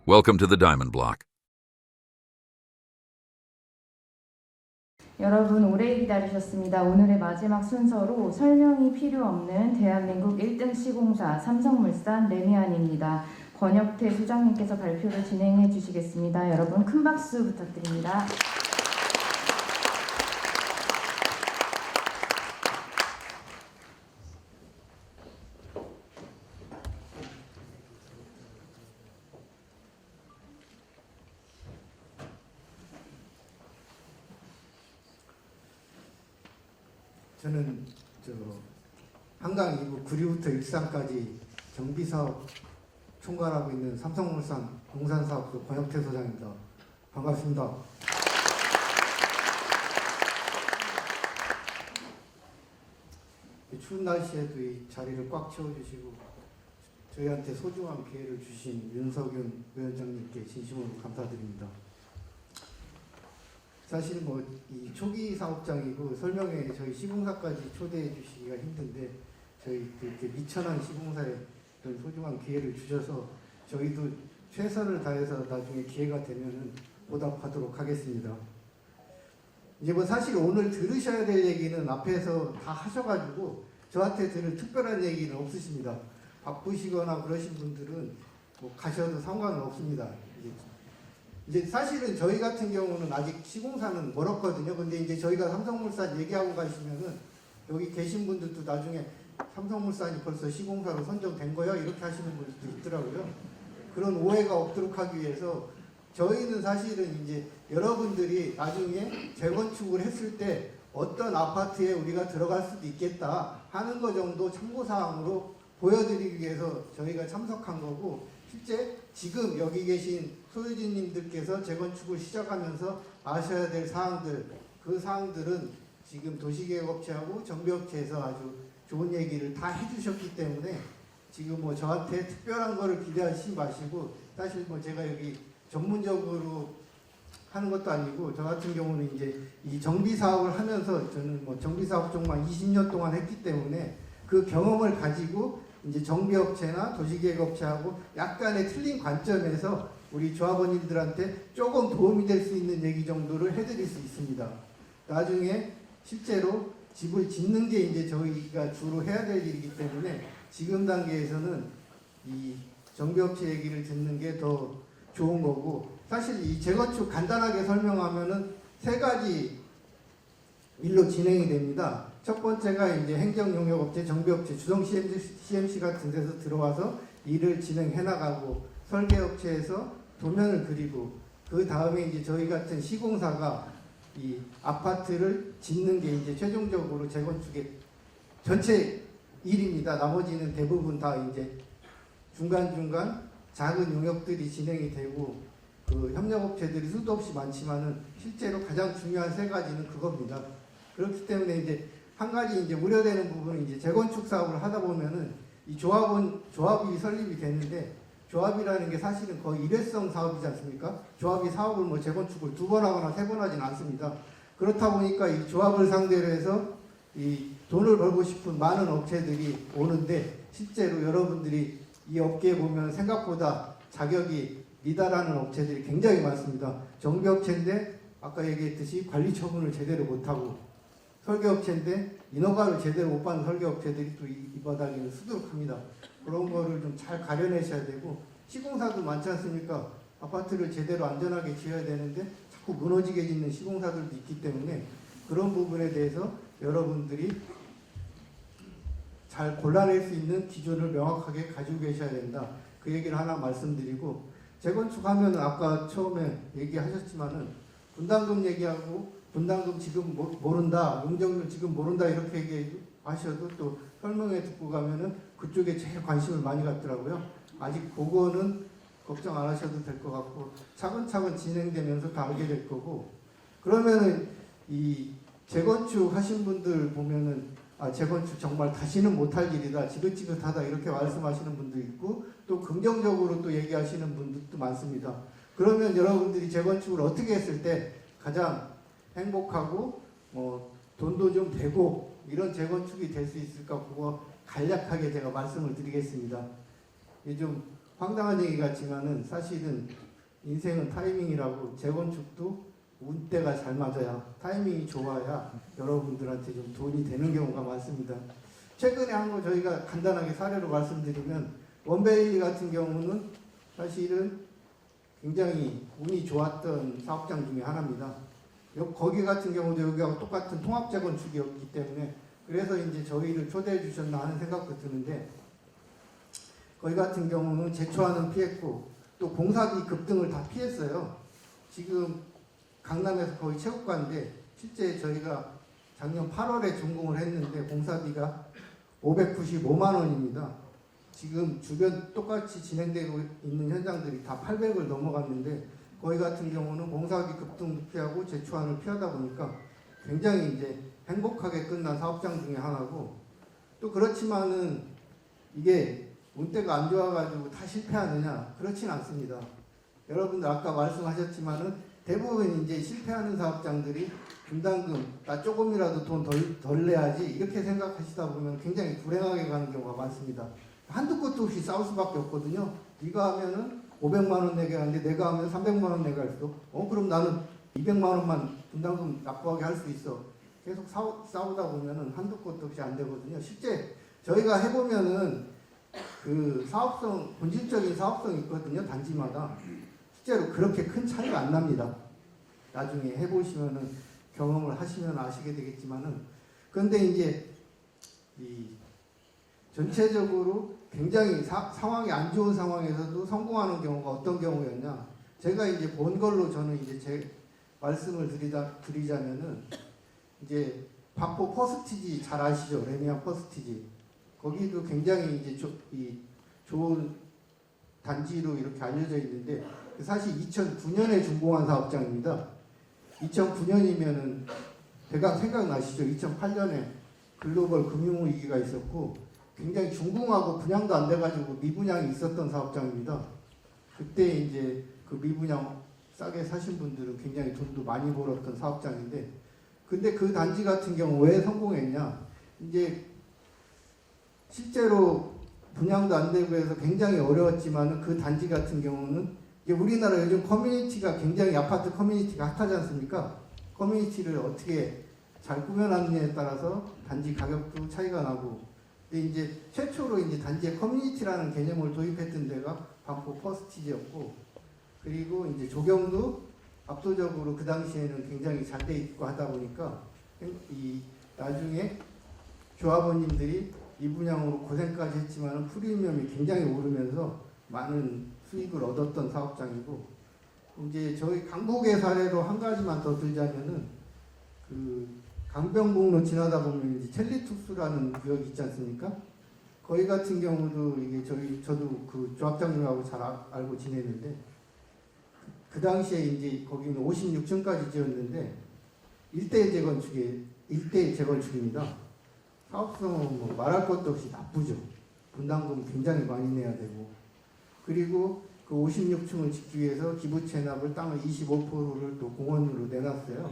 Welcome to the Diamond Block. 여러분 오래 기다리셨습니다. 오늘의 마지막 순서로 설명이 필요 없는 대한민국 1등 시공사 삼성물산 레미안입니다. 권혁태 소장님께서 발표를 진행해 주시겠습니다. 여러분 큰 박수 부탁드립니다. 저는 한강 2부 구리부터 일산까지 정비사업 총괄하고 있는 삼성물산 용산사업소 권혁태 소장입니다. 반갑습니다. 추운 날씨에도 이 자리를 꽉 채워주시고 저희한테 소중한 기회를 주신 윤석윤 위원장님께 진심으로 감사드립니다. 사실 이 초기 사업장이고 설명에 저희 시공사까지 초대해 주시기가 힘든데 저희 이렇게 미천한 시공사에 그런 소중한 기회를 주셔서 저희도 최선을 다해서 나중에 기회가 되면은 보답하도록 하겠습니다. 이제 사실 오늘 들으셔야 될 얘기는 앞에서 다 하셔가지고 저한테 들을 특별한 얘기는 없으십니다. 바쁘시거나 그러신 분들은 가셔도 상관은 없습니다. 이제 사실은 저희 같은 경우는 아직 시공사는 멀었거든요. 근데 이제 저희가 삼성물산 얘기하고 가시면은 여기 계신 분들도 나중에 삼성물산이 벌써 시공사로 선정된 거야? 이렇게 하시는 분들도 있더라고요. 그런 오해가 없도록 하기 위해서 저희는 사실은 이제 여러분들이 나중에 재건축을 했을 때 어떤 아파트에 우리가 들어갈 수도 있겠다 하는 거 정도 참고사항으로 보여드리기 위해서 저희가 참석한 거고, 실제 지금 여기 계신 소유주님들께서 재건축을 시작하면서 아셔야 될 사항들, 그 사항들은 지금 도시계획업체하고 정비업체에서 아주 좋은 얘기를 다 해주셨기 때문에 지금 저한테 특별한 거를 기대하시지 마시고, 사실 제가 여기 전문적으로 하는 것도 아니고 저 같은 경우는 이제 이 정비 사업을 하면서 저는 정비 사업 쪽만 20년 동안 했기 때문에 그 경험을 가지고 이제 정비업체나 도시계획업체하고 약간의 틀린 관점에서 우리 조합원님들한테 조금 도움이 될 수 있는 얘기 정도를 해드릴 수 있습니다. 나중에 실제로 집을 짓는 게 이제 저희가 주로 해야 될 일이기 때문에 지금 단계에서는 이 정비업체 얘기를 듣는 게 더 좋은 거고, 사실 이 재건축 간단하게 설명하면은 세 가지 일로 진행이 됩니다. 첫 번째가 이제 행정용역업체, 정비업체, 주성 CMC 같은 데서 들어와서 일을 진행해 나가고, 설계업체에서 도면을 그리고, 그 다음에 이제 저희 같은 시공사가 이 아파트를 짓는 게 이제 최종적으로 재건축의 전체 일입니다. 나머지는 대부분 다 이제 중간중간 작은 용역들이 진행이 되고, 그 협력업체들이 수도 없이 많지만은 실제로 가장 중요한 세 가지는 그겁니다. 그렇기 때문에 이제 한 가지 이제 우려되는 부분은 이제 재건축 사업을 하다 보면은 이 조합이 설립이 되는데, 조합이라는 게 사실은 거의 일회성 사업이지 않습니까? 조합이 사업을 재건축을 2번 하거나 3번 하진 않습니다. 그렇다 보니까 이 조합을 상대로 해서 이 돈을 벌고 싶은 많은 업체들이 오는데, 실제로 여러분들이 이 업계에 보면 생각보다 자격이 미달하는 업체들이 굉장히 많습니다. 정비업체인데 아까 얘기했듯이 관리 처분을 제대로 못하고, 설계업체인데 인허가를 제대로 못 받는 설계업체들이 또 이 바닥에는 수두룩합니다. 그런 거를 좀 잘 가려내셔야 되고, 시공사도 많지 않습니까? 아파트를 제대로 안전하게 지어야 되는데 자꾸 무너지게 짓는 시공사들도 있기 때문에 그런 부분에 대해서 여러분들이 잘 골라낼 수 있는 기준을 명확하게 가지고 계셔야 된다. 그 얘기를 하나 말씀드리고, 재건축하면 아까 처음에 얘기하셨지만은 분담금 얘기하고, 분담금 지금 모른다, 용적률 지금 모른다 이렇게 얘기하셔도 또 설명회 듣고 가면은 그쪽에 제일 관심을 많이 갖더라고요. 아직 그거는 걱정 안 하셔도 될 것 같고, 차근차근 진행되면서 다 알게 될 거고, 그러면은 이 재건축 하신 분들 보면은 재건축 정말 다시는 못할 일이다, 지긋지긋하다 이렇게 말씀하시는 분도 있고, 또 긍정적으로 또 얘기하시는 분들도 많습니다. 그러면 여러분들이 재건축을 어떻게 했을 때 가장 행복하고 돈도 좀 되고 이런 재건축이 될 수 있을까, 그거 간략하게 제가 말씀을 드리겠습니다. 좀 황당한 얘기 같지만은 사실은 인생은 타이밍이라고 재건축도 운때가 잘 맞아야 타이밍이 좋아야 여러분들한테 좀 돈이 되는 경우가 많습니다. 최근에 한 거 저희가 간단하게 사례로 말씀드리면 원베일리 같은 경우는 사실은 굉장히 운이 좋았던 사업장 중에 하나입니다. 거기 같은 경우도 여기하고 똑같은 통합 재건축이었기 때문에 그래서 이제 저희를 초대해 주셨나 하는 생각도 드는데 거기 같은 경우는 제초하는 피했고 또 공사비 급등을 다 피했어요. 지금 강남에서 거의 최고가인데 실제 저희가 작년 8월에 준공을 했는데 공사비가 595만 원입니다. 지금 주변 똑같이 진행되고 있는 현장들이 다 800을 넘어갔는데 거기 같은 경우는 공사비 급등도 피하고 제초안을 피하다 보니까 굉장히 이제 행복하게 끝난 사업장 중에 하나고 또 그렇지만은 이게 운때가 안 좋아가지고 다 실패하느냐 그렇진 않습니다. 여러분들 아까 말씀하셨지만은 대부분 이제 실패하는 사업장들이 분담금 나 조금이라도 돈 덜 내야지 이렇게 생각하시다 보면 굉장히 불행하게 가는 경우가 많습니다. 한두 곳도 없이 싸울 수밖에 없거든요. 네가 하면은 500만 원 내게 하는데 내가 하면 300만 원 내게 할 수도 그럼 나는 200만 원만 분담금 납부하게 할 수 있어. 계속 싸우다 보면은 한두 곳도 없이 안 되거든요. 실제 저희가 해보면은 그 사업성 본질적인 사업성이 있거든요. 단지마다 실제로 그렇게 큰 차이가 안 납니다. 나중에 해보시면은 경험을 하시면 아시게 되겠지만은 그런데 이제 이 전체적으로 굉장히 상황이 안 좋은 상황에서도 성공하는 경우가 어떤 경우였냐? 제가 이제 본 걸로 저는 이제 제 말씀을 드리자면은 이제 반포 퍼스티지 잘 아시죠? 레미안 퍼스티지 거기도 굉장히 이제 좋은 단지로 이렇게 알려져 있는데 사실 2009년에 준공한 사업장입니다. 2009년이면은 대강 생각나시죠? 2008년에 글로벌 금융위기가 있었고 굉장히 중궁하고 분양도 안 돼가지고 미분양이 있었던 사업장입니다. 그때 이제 그 미분양 싸게 사신 분들은 굉장히 돈도 많이 벌었던 사업장인데 근데 그 단지 같은 경우 왜 성공했냐? 이제 실제로 분양도 안 되고 해서 굉장히 어려웠지만 그 단지 같은 경우는 이제 우리나라 요즘 커뮤니티가 굉장히 아파트 커뮤니티가 핫하지 않습니까? 커뮤니티를 어떻게 잘 꾸며놨느냐에 따라서 단지 가격도 차이가 나고 근데 이제 최초로 이제 단지에 커뮤니티라는 개념을 도입했던 데가 반포 퍼스티지였고 그리고 이제 조경도 압도적으로 그 당시에는 굉장히 잘 돼 있고 하다 보니까 이 나중에 조합원님들이 이 분양으로 고생까지 했지만 프리미엄이 굉장히 오르면서 많은 수익을 얻었던 사업장이고 이제 저희 강북의 사례로 한 가지만 더 들자면은 그 강변북로 지나다 보면 이제 첼리투스라는 구역이 있지 않습니까? 거기 같은 경우도 이게 저도 그 조합장님하고 잘 알고 지내는데 그 당시에 이제 거기는 56층까지 지었는데 일대 재건축입니다. 사업성은 뭐 말할 것도 없이 나쁘죠. 분담금 굉장히 많이 내야 되고 그리고 그 56층을 짓기 위해서 기부 체납을 땅을 25%를 또 공원으로 내놨어요.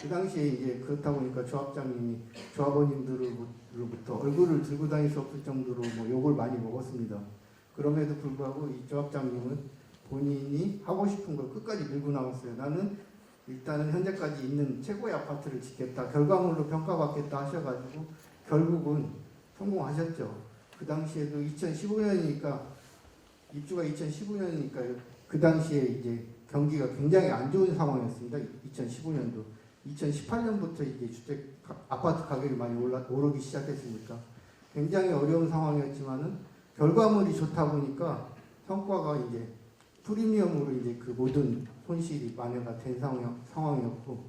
그 당시에 이제 그렇다 보니까 조합장님이 조합원님들로부터 얼굴을 들고 다닐 수 없을 정도로 뭐 욕을 많이 먹었습니다. 그럼에도 불구하고 이 조합장님은 본인이 하고 싶은 걸 끝까지 밀고 나왔어요. 나는 일단은 현재까지 있는 최고의 아파트를 짓겠다. 결과물로 평가받겠다 하셔가지고 결국은 성공하셨죠. 그 당시에도 2015년이니까 입주가 2015년이니까 그 당시에 이제 경기가 굉장히 안 좋은 상황이었습니다. 2015년도. 2018년부터 이게 주택 아파트 가격이 많이 오르기 시작했으니까 굉장히 어려운 상황이었지만은 결과물이 좋다 보니까 성과가 이제 프리미엄으로 이제 그 모든 손실이 만회가 된 상황이었고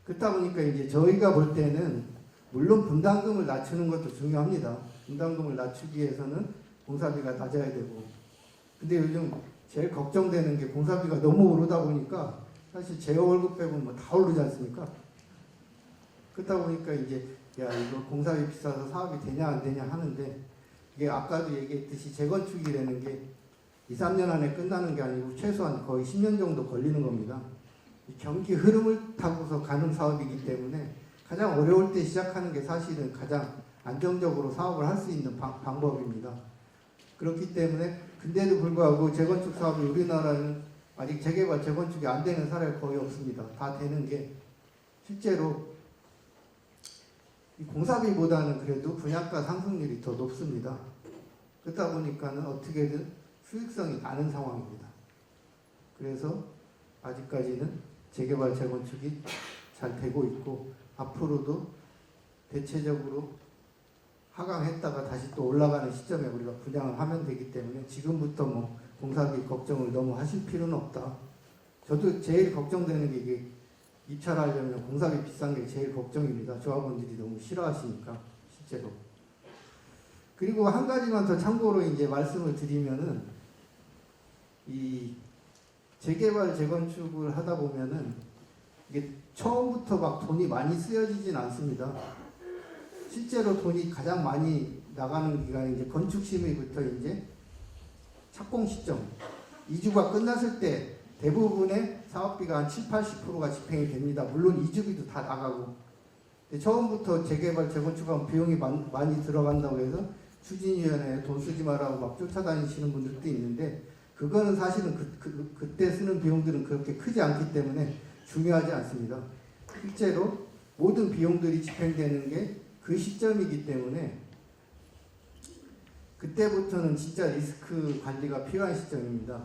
그렇다 보니까 이제 저희가 볼 때는 물론 분담금을 낮추는 것도 중요합니다. 분담금을 낮추기 위해서는 공사비가 낮아야 되고 근데 요즘 제일 걱정되는 게 공사비가 너무 오르다 보니까 사실 제 월급 빼고는 뭐 다 오르지 않습니까? 그렇다 보니까 이제 야 이거 공사비 비싸서 사업이 되냐 안 되냐 하는데 이게 아까도 얘기했듯이 재건축이라는 게 2, 3년 안에 끝나는 게 아니고 최소한 거의 10년 정도 걸리는 겁니다. 이 경기 흐름을 타고서 가는 사업이기 때문에 가장 어려울 때 시작하는 게 사실은 가장 안정적으로 사업을 할 수 있는 방법입니다. 그렇기 때문에 근데도 불구하고 재건축 사업이 우리나라는 아직 재개발, 재건축이 안 되는 사례가 거의 없습니다. 다 되는 게 실제로 이 공사비보다는 그래도 분양가 상승률이 더 높습니다. 그렇다 보니까는 어떻게든 수익성이 나는 상황입니다. 그래서 아직까지는 재개발, 재건축이 잘 되고 있고 앞으로도 대체적으로 하강했다가 다시 또 올라가는 시점에 우리가 분양을 하면 되기 때문에 지금부터 뭐 공사비 걱정을 너무 하실 필요는 없다. 저도 제일 걱정되는 게 이게 입찰하려면 공사비 비싼 게 제일 걱정입니다. 조합원들이 너무 싫어하시니까 실제로. 그리고 한 가지만 더 참고로 이제 말씀을 드리면은 이 재개발, 재건축을 하다 보면은 이게 처음부터 막 돈이 많이 쓰여지진 않습니다. 실제로 돈이 가장 많이 나가는 기간이 이제 건축 심의부터 이제 착공 시점, 이주가 끝났을 때 대부분의 사업비가 한 70~80%가 집행이 됩니다. 물론 이주비도 다 나가고. 근데 처음부터 재개발, 재건축하면 비용이 많이 들어간다고 해서 추진위원회에 돈 쓰지 말라고 막 쫓아다니시는 분들도 있는데 그거는 사실은 그때 쓰는 비용들은 그렇게 크지 않기 때문에 중요하지 않습니다. 실제로 모든 비용들이 집행되는 게 그 시점이기 때문에 그때부터는 진짜 리스크 관리가 필요한 시점입니다.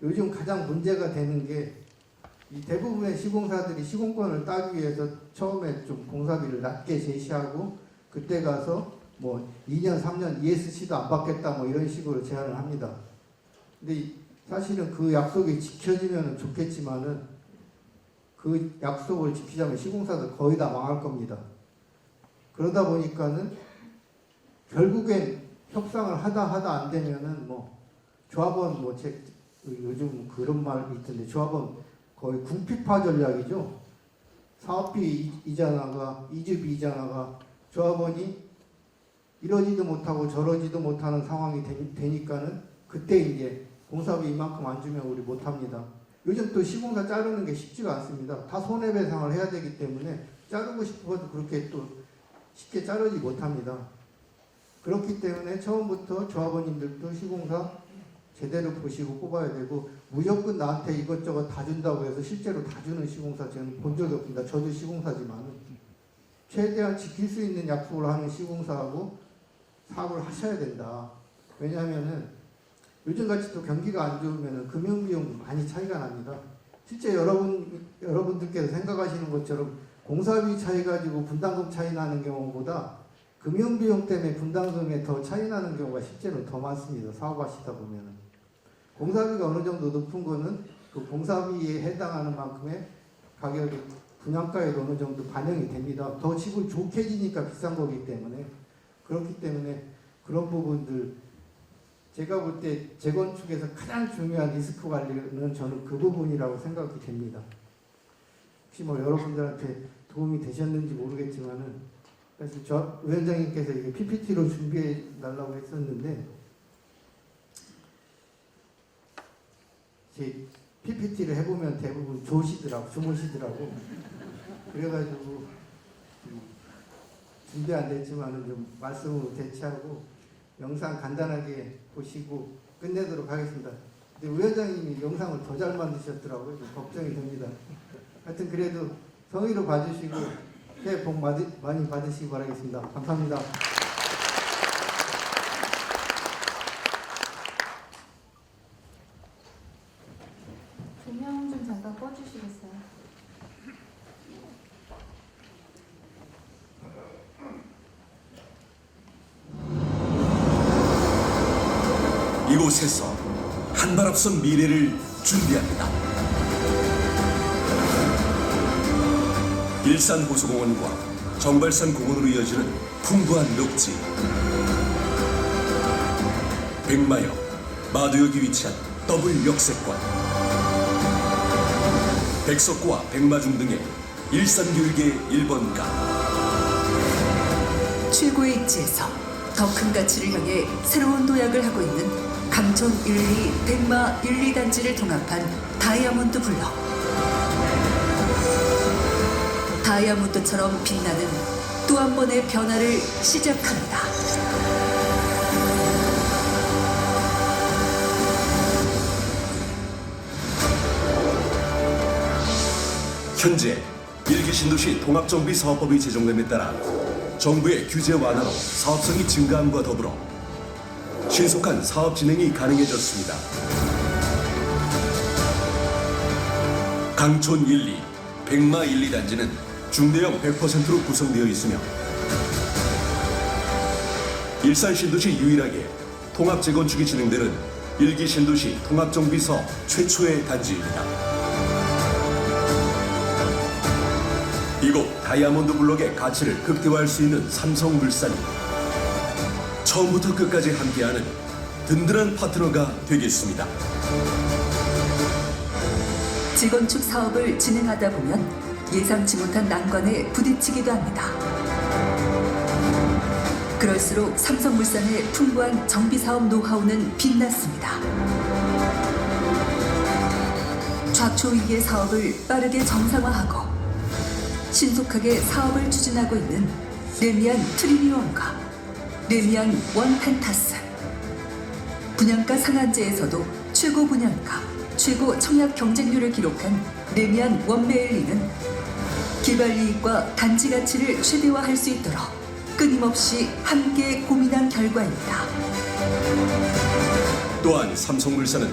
요즘 가장 문제가 되는 게 이 대부분의 시공사들이 시공권을 따기 위해서 처음에 좀 공사비를 낮게 제시하고 그때 가서 뭐 2년, 3년 ESC도 안 받겠다 뭐 이런 식으로 제안을 합니다. 근데 사실은 그 약속이 지켜지면 좋겠지만은 그 약속을 지키자면 시공사들 거의 다 망할 겁니다. 그러다 보니까는 결국엔 협상을 하다 안 되면은 뭐 조합원 뭐 요즘 그런 말이 있던데 조합원 거의 궁핍화 전략이죠. 사업비 이자나가 이주비 이자나가 조합원이 이러지도 못하고 저러지도 못하는 상황이 되니까는 그때 이제 공사비 이만큼 안 주면 우리 못합니다. 요즘 또 시공사 자르는 게 쉽지가 않습니다. 다 손해배상을 해야 되기 때문에 자르고 싶어도 그렇게 또 쉽게 자르지 못합니다. 그렇기 때문에 처음부터 조합원님들도 시공사 제대로 보시고 뽑아야 되고 무조건 나한테 이것저것 다 준다고 해서 실제로 다 주는 시공사 저는 본 적이 없습니다. 저도 시공사지만 최대한 지킬 수 있는 약속을 하는 시공사하고 사업을 하셔야 된다. 왜냐하면은 요즘같이 또 경기가 안 좋으면 금융비용 많이 차이가 납니다. 실제 여러분들께서 생각하시는 것처럼 공사비 차이 가지고 분담금 차이 나는 경우보다 금융비용 때문에 분담금에 더 차이 나는 경우가 실제로 더 많습니다. 사업하시다 보면은. 공사비가 어느 정도 높은 거는 그 공사비에 해당하는 만큼의 가격이 분양가에도 어느 정도 반영이 됩니다. 더 집을 좋게 지니까 비싼 거기 때문에. 그렇기 때문에 그런 부분들 제가 볼 때 재건축에서 가장 중요한 리스크 관리는 저는 그 부분이라고 생각이 됩니다. 혹시 뭐 여러분들한테 도움이 되셨는지 모르겠지만은 그래서 저 위원장님께서 이게 PPT로 준비해 달라고 했었는데 제 PPT를 해보면 대부분 주무시더라고. 그래가지고 준비 안 됐지만은 좀 말씀으로 대체하고 영상 간단하게 보시고 끝내도록 하겠습니다. 근데 위원장님이 영상을 더 잘 만드셨더라고요. 좀 걱정이 됩니다. 하여튼 그래도 성의로 봐주시고 새해 복 많이 받으시기 바라겠습니다. 감사합니다. 조명 좀 잠깐 꺼주시겠어요? 이곳에서 한 발 앞선 미래를 준비합니다. 일산호수공원과 정발산공원으로 이어지는 풍부한 녹지, 백마역, 마두역이 위치한 더블 역세권, 백석구와 백마중 등의 일산교육의 1번가, 최고의 입지에서 더 큰 가치를 향해 새로운 도약을 하고 있는 강촌 1, 2, 백마 1, 2단지를 통합한 다이아몬드 블럭. 다이아몬드처럼 빛나는 또 한 번의 변화를 시작합니다. 현재 일기 신도시 통합정비사업법이 제정됨에 따라 정부의 규제 완화로 사업성이 증가함과 더불어 신속한 사업 진행이 가능해졌습니다. 강촌 1, 2, 백마 1, 2단지는 중대형 100%로 구성되어 있으며 일산 신도시 유일하게 통합 재건축이 진행되는 일기 신도시 통합정비사업 최초의 단지입니다. 이곳 다이아몬드 블록의 가치를 극대화할 수 있는 삼성물산이 처음부터 끝까지 함께하는 든든한 파트너가 되겠습니다. 재건축 사업을 진행하다 보면 예상치 못한 난관에 부딪히기도 합니다. 그럴수록 삼성물산의 풍부한 정비사업 노하우는 빛났습니다. 좌초위기의 사업을 빠르게 정상화하고 신속하게 사업을 추진하고 있는 레미안 트리니움과 레미안 원펜타스. 분양가 상한제에서도 최고 분양가, 최고 청약 경쟁률을 기록한 레미안 원베일리는 개발 이익과 단지 가치를 최대화할 수 있도록 끊임없이 함께 고민한 결과입니다. 또한 삼성물산은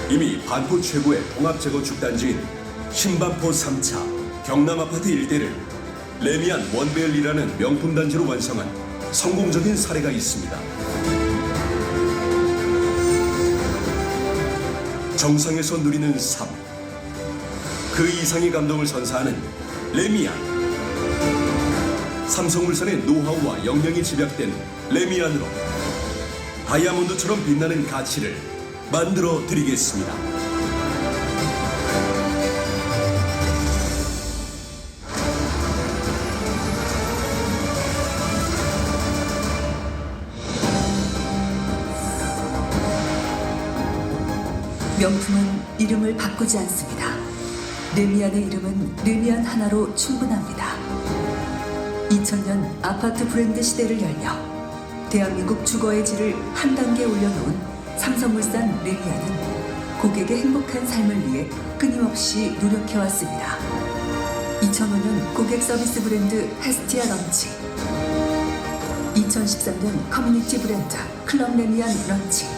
이미 반포 최고의 통합재건축 단지인 신반포 3차 경남아파트 일대를 레미안 원베일리라는 명품 단지로 완성한 성공적인 사례가 있습니다. 정상에서 누리는 삶, 그 이상의 감동을 선사하는 레미안. 삼성물산의 노하우와 역량이 집약된 레미안으로 다이아몬드처럼 빛나는 가치를 만들어 드리겠습니다. 명품은 이름을 바꾸지 않습니다. 레미안의 이름은 레미안 하나로 충분합니다. 2000년 아파트 브랜드 시대를 열며 대한민국 주거의 질을 한 단계 올려놓은 삼성물산 레미안은 고객의 행복한 삶을 위해 끊임없이 노력해왔습니다. 2005년 고객 서비스 브랜드 헤스티아 런칭, 2013년 커뮤니티 브랜드 클럽 레미안 런칭,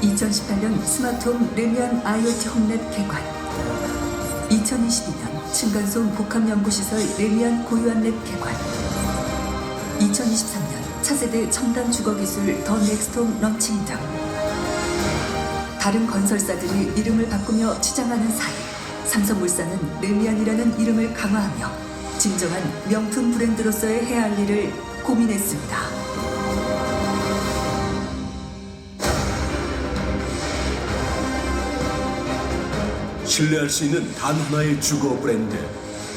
2018년 스마트홈 레미안 IoT 홈랩 개관, 2022년 층간소음 복합연구시설 레미안 고유한 랩 개관, 2023년 차세대 첨단 주거기술 더 넥스트홈 런칭 등 다른 건설사들이 이름을 바꾸며 치장하는 사이 삼성물산은 레미안이라는 이름을 강화하며 진정한 명품 브랜드로서의 해야 할 일을 고민했습니다. 신뢰할 수 있는 단 하나의 주거 브랜드,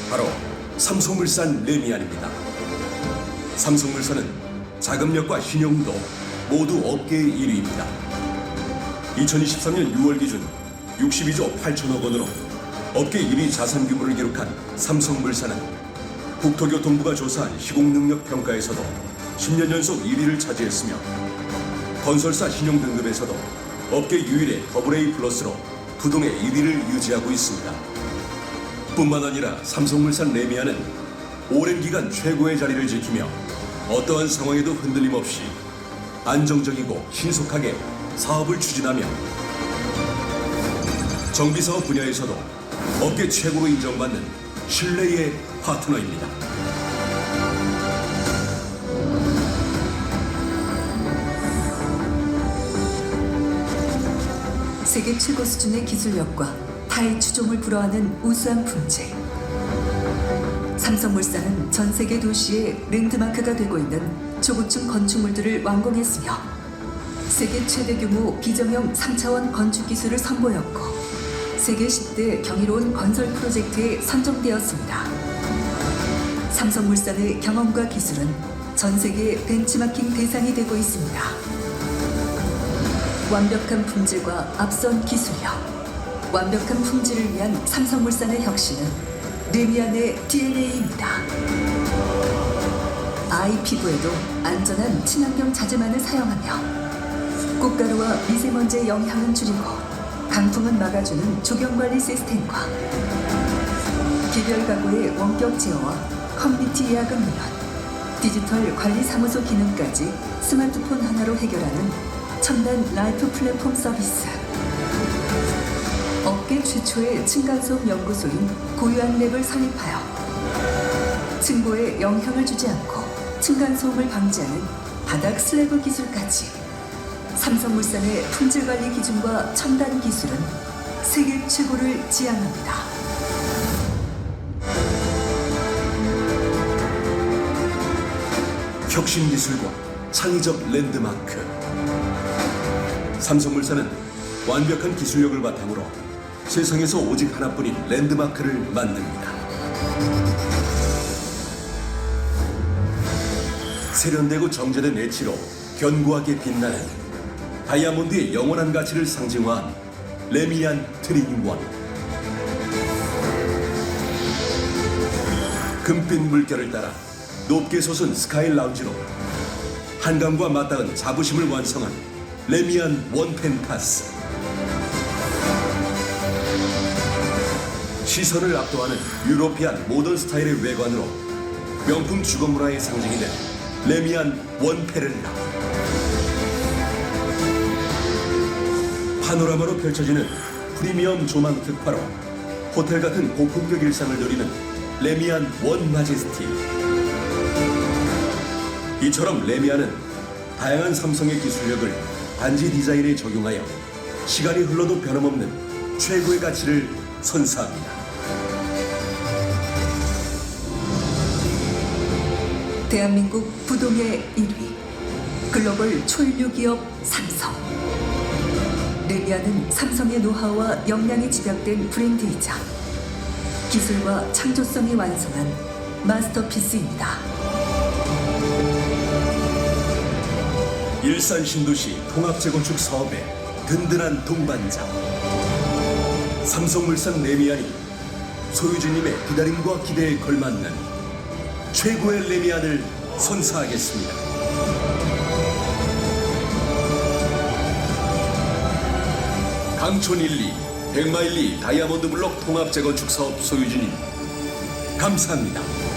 바로 삼성물산 레미안입니다. 삼성물산은 자금력과 신용도 모두 업계 1위입니다. 2023년 6월 기준 62조 8천억 원으로 업계 1위 자산 규모를 기록한 삼성물산은 국토교통부가 조사한 시공능력 평가에서도 10년 연속 1위를 차지했으며 건설사 신용 등급에서도 업계 유일의 AA 플러스로 부동의 1위를 유지하고 있습니다. 뿐만 아니라 삼성물산 레미안은 오랜 기간 최고의 자리를 지키며 어떠한 상황에도 흔들림 없이 안정적이고 신속하게 사업을 추진하며 정비사업 분야에서도 업계 최고로 인정받는 신뢰의 파트너입니다. 세계 최고 수준의 기술력과 타의 추종을 불허하는 우수한 품질. 삼성물산은 전 세계 도시의 랜드마크가 되고 있는 초고층 건축물들을 완공했으며 세계 최대 규모 비정형 3차원 건축 기술을 선보였고 세계 10대 경이로운 건설 프로젝트에 선정되었습니다. 삼성물산의 경험과 기술은 전 세계 벤치마킹 대상이 되고 있습니다. 완벽한 품질과 앞선 기술력, 완벽한 품질을 위한 삼성물산의 혁신은 레미안의 DNA입니다. 아이 피부에도 안전한 친환경 자재만을 사용하며 꽃가루와 미세먼지의 영향은 줄이고 강풍은 막아주는 조경관리 시스템과 개별 가구의 원격 제어와 커뮤니티 예약은 물론 디지털 관리 사무소 기능까지 스마트폰 하나로 해결하는 첨단 라이프 플랫폼 서비스. 업계 최초의 층간소음 연구소인 고유한 랩을 설립하여 층고에 영향을 주지 않고 층간소음을 방지하는 바닥 슬래브 기술까지 삼성물산의 품질관리 기준과 첨단 기술은 세계 최고를 지향합니다. 혁신 기술과 창의적 랜드마크. 삼성물산은 완벽한 기술력을 바탕으로 세상에서 오직 하나뿐인 랜드마크를 만듭니다. 세련되고 정제된 엣지로 견고하게 빛나는 다이아몬드의 영원한 가치를 상징화한 레미안 트리닝원. 금빛 물결을 따라 높게 솟은 스카이 라운지로 한강과 맞닿은 자부심을 완성한 레미안 원펜타스. 시선을 압도하는 유로피안 모던 스타일의 외관으로 명품 주거 문화의 상징이 된 레미안 원페렐라. 파노라마로 펼쳐지는 프리미엄 조망 특화로 호텔 같은 고품격 일상을 누리는 레미안 원 마제스티. 이처럼 레미안은 다양한 삼성의 기술력을 반지 디자인에 적용하여 시간이 흘러도 변함없는 최고의 가치를 선사합니다. 대한민국 부동의 1위 글로벌 초일류 기업 삼성. 레미안은 삼성의 노하우와 역량이 집약된 브랜드이자 기술과 창조성이 완성한 마스터피스입니다. 일산 신도시 통합재건축 사업의 든든한 동반자 삼성물산 레미안이 소유주님의 기다림과 기대에 걸맞는 최고의 레미안을 선사하겠습니다. 강촌 1, 2, 백마일리 다이아몬드 블록 통합재건축 사업 소유주님 감사합니다.